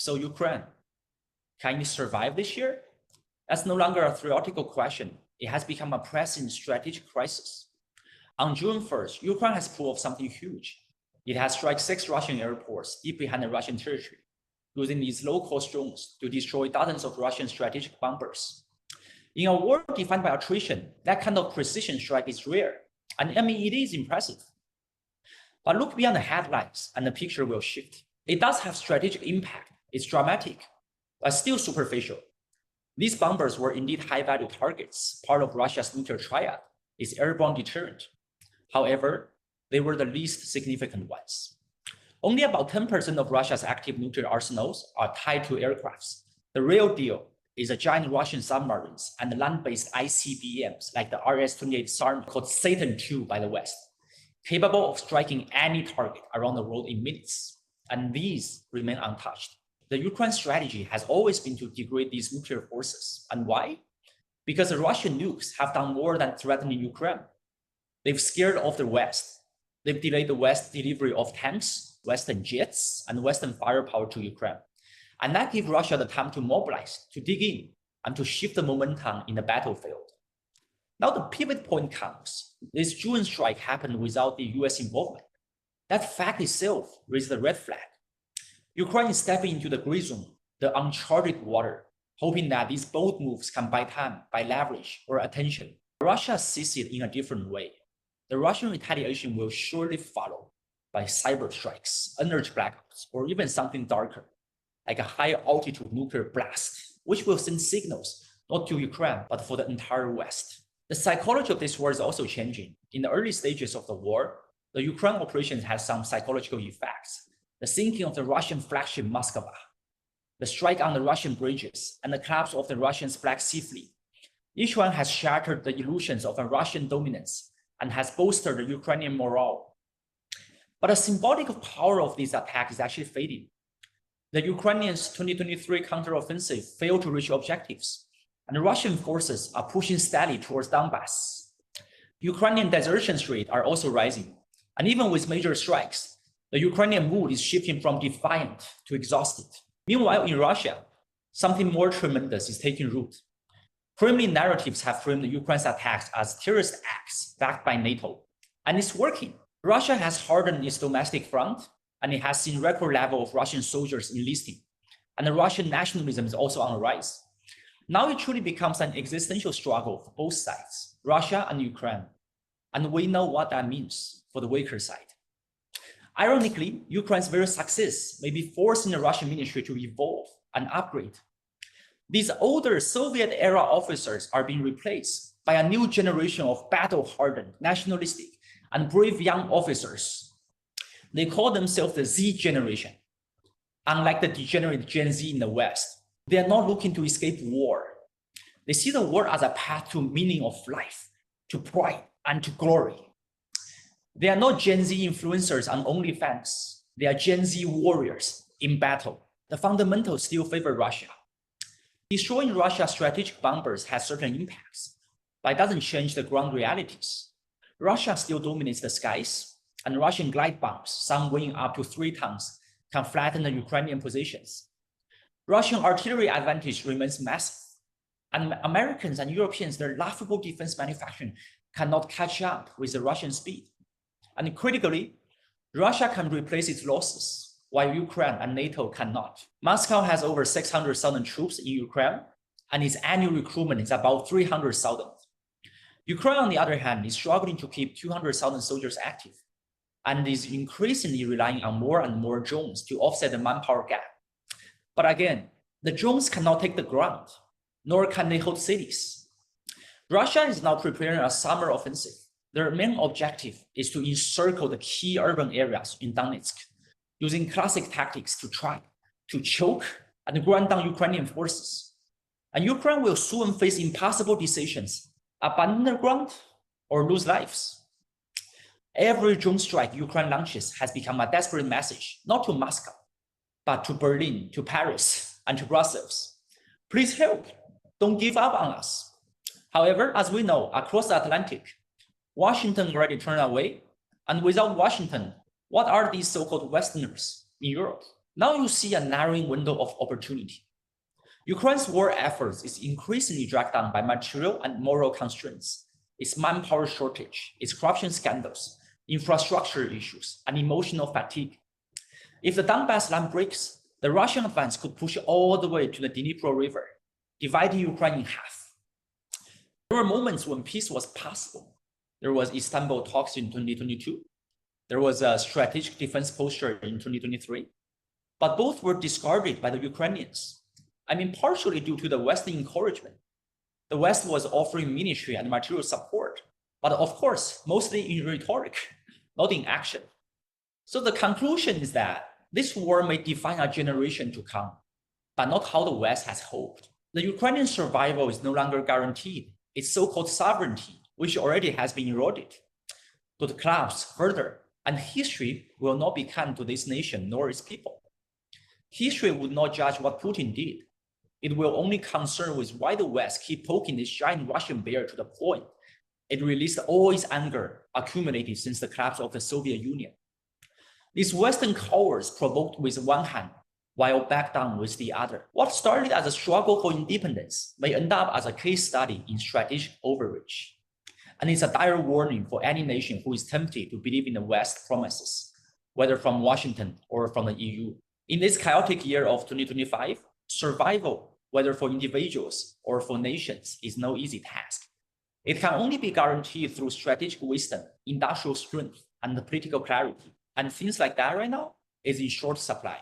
So Ukraine, can it survive this year? That's no longer a theoretical question. It has become a pressing strategic crisis. On June 1st, Ukraine has pulled off something huge. It has struck 6 Russian airports deep behind the Russian territory, using these low-cost drones to destroy dozens of Russian strategic bombers. In a war defined by attrition, that kind of precision strike is rare, and I mean, it is impressive. But look beyond the headlines, and the picture will shift. It does have strategic impact. It's dramatic, but still superficial. These bombers were indeed high-value targets, part of Russia's nuclear triad, its airborne deterrent. However, they were the least significant ones. Only about 10% of Russia's active nuclear arsenals are tied to aircrafts. The real deal is the giant Russian submarines and the land-based ICBMs like the RS-28 SAR, called Satan II by the West, capable of striking any target around the world in minutes. And these remain untouched. The Ukraine strategy has always been to degrade these nuclear forces. And why? Because the Russian nukes have done more than threatening Ukraine. They've scared off the West. They've delayed the West's delivery of tanks, Western jets, and Western firepower to Ukraine. And that gives Russia the time to mobilize, to dig in, and to shift the momentum in the battlefield. Now the pivot point comes. This June strike happened without the US involvement. That fact itself raised the red flag. Ukraine is stepping into the gray zone, the uncharted water, hoping that these bold moves can buy time, buy leverage, or attention. Russia sees it in a different way. The Russian retaliation will surely follow by cyber strikes, energy blackouts, or even something darker, like a high-altitude nuclear blast, which will send signals not to Ukraine, but for the entire West. The psychology of this war is also changing. In the early stages of the war, the Ukraine operation has some psychological effects. The sinking of the Russian flagship Moskva, the strike on the Russian bridges, and the collapse of the Russian Black Sea Fleet. Each one has shattered the illusions of a Russian dominance and has bolstered the Ukrainian morale. But the symbolic power of this attack is actually fading. The Ukrainians' 2023 counteroffensive failed to reach objectives, and the Russian forces are pushing steadily towards Donbass. Ukrainian desertion rates are also rising, and even with major strikes, the Ukrainian mood is shifting from defiant to exhausted. Meanwhile, in Russia, something more tremendous is taking root. Kremlin narratives have framed Ukraine's attacks as terrorist acts backed by NATO, and it's working. Russia has hardened its domestic front, and it has seen record level of Russian soldiers enlisting, and the Russian nationalism is also on the rise. Now it truly becomes an existential struggle for both sides, Russia and Ukraine, and we know what that means for the weaker side. Ironically, Ukraine's very success may be forcing the Russian military to evolve and upgrade. These older Soviet-era officers are being replaced by a new generation of battle-hardened, nationalistic, and brave young officers. They call themselves the Z generation. Unlike the degenerate Gen Z in the West, they are not looking to escape war. They see the war as a path to meaning of life, to pride, and to glory. They are not Gen Z influencers on OnlyFans. They are Gen Z warriors in battle. The fundamentals still favor Russia. Destroying Russia's strategic bombers has certain impacts, but it doesn't change the ground realities. Russia still dominates the skies, and Russian glide bombs, some weighing up to 3 tons, can flatten the Ukrainian positions. Russian artillery advantage remains massive, and Americans and Europeans, their laughable defense manufacturing cannot catch up with the Russian speed. And critically, Russia can replace its losses, while Ukraine and NATO cannot. Moscow has over 600,000 troops in Ukraine, and its annual recruitment is about 300,000. Ukraine, on the other hand, is struggling to keep 200,000 soldiers active, and is increasingly relying on more and more drones to offset the manpower gap. But again, the drones cannot take the ground, nor can they hold cities. Russia is now preparing a summer offensive. Their main objective is to encircle the key urban areas in Donetsk, using classic tactics to try to choke and grind down Ukrainian forces. And Ukraine will soon face impossible decisions: abandon the ground or lose lives. Every drone strike Ukraine launches has become a desperate message, not to Moscow, but to Berlin, to Paris, and to Brussels. Please help. Don't give up on us. However, as we know, across the Atlantic, Washington already turned away. And without Washington, what are these so-called Westerners in Europe? Now you see a narrowing window of opportunity. Ukraine's war efforts is increasingly dragged down by material and moral constraints, its manpower shortage, its corruption scandals, infrastructure issues, and emotional fatigue. If the Donbass line breaks, the Russian advance could push all the way to the Dnipro River, dividing Ukraine in half. There were moments when peace was possible. There was Istanbul talks in 2022. There was a strategic defense posture in 2023. But both were discarded by the Ukrainians. Partially due to the Western encouragement. The West was offering military and material support, but of course, mostly in rhetoric, not in action. So the conclusion is that this war may define a generation to come, but not how the West has hoped. The Ukrainian survival is no longer guaranteed. Its so-called sovereignty, which already has been eroded, could collapse further, and history will not be kind to this nation nor its people. History would not judge what Putin did. It will only concern with why the West keep poking this giant Russian bear to the point it released all its anger accumulated since the collapse of the Soviet Union. These Western cowards provoked with one hand, while back down with the other. What started as a struggle for independence may end up as a case study in strategic overreach. And it's a dire warning for any nation who is tempted to believe in the West's promises, whether from Washington or from the EU. In this chaotic year of 2025, survival, whether for individuals or for nations, is no easy task. It can only be guaranteed through strategic wisdom, industrial strength, and political clarity. And things like that right now is in short supply.